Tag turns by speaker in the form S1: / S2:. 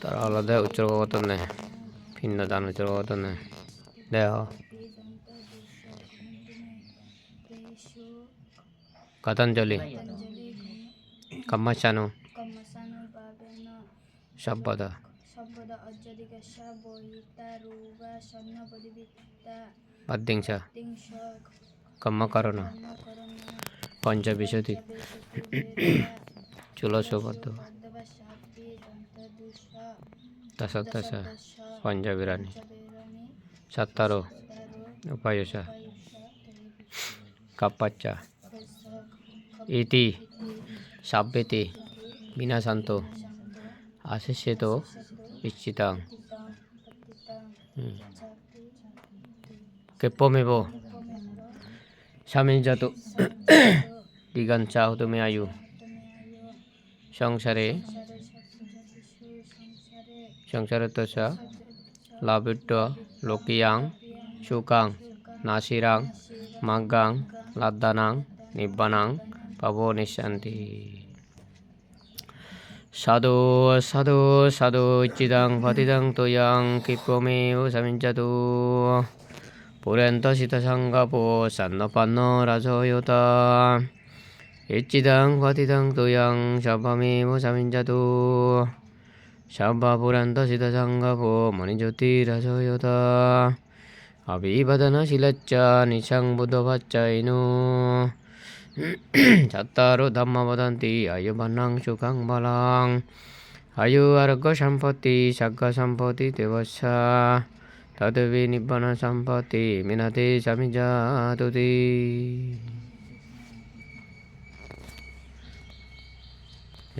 S1: তারা আলাদা উচ্চারণ কত নেই ভিন্ন দান উচ্চারণ কত নেই দেহ গতাঞ্জলি কম্মাসানু শব্দ বাদ্যিংশ কম্মকরণ পঞ্চবিংশতি চুলসপদ্য দশ পঞ্চবিরানি সত্তর উপায়স কাপ্পাচ্চ ইতি সাব্যেতি বিনাশান্ত আশিষ্যেত ইচ্ছিতাং কেপ্পমেব স্বামীজাত দিগঞ্চা হুতমে আয়ু সংসারতস্য লাভিট্য লোকিয়াং সুকাং নাসিরাং মাগ্গাং লাদ্দানাং নিব্বানাং পাবো নিঃশান্তি সাধু সাধু সাধু ইচ্ছিতাং পতিতাং তোয়াং কিপ্পমেব স্বামীজাতু পুরন্তসিতসঙ্গপো সন্নপন্ন রাজয়োতা ইচ্ছিতাং পতিতাং তোয়াং সব্বমেব স্বামীজাতু সব্বপুরন্তসিতসঙ্গপো মণিজ্যোতিরাজয়োতা অভিবদনশীলচ্চ নিশং বুদ্ধভচ্চৈনো চত্তারো ধম্ম বদন্তি আয়ুবন্নং সুখং বলং আয়ু আরোগ্য সম্পত্তি সগ্গ সম্পত্তি দেবস্য তদ্বি নিব্বান সম্পত্তি মিনতি স্বামীজাতুতি।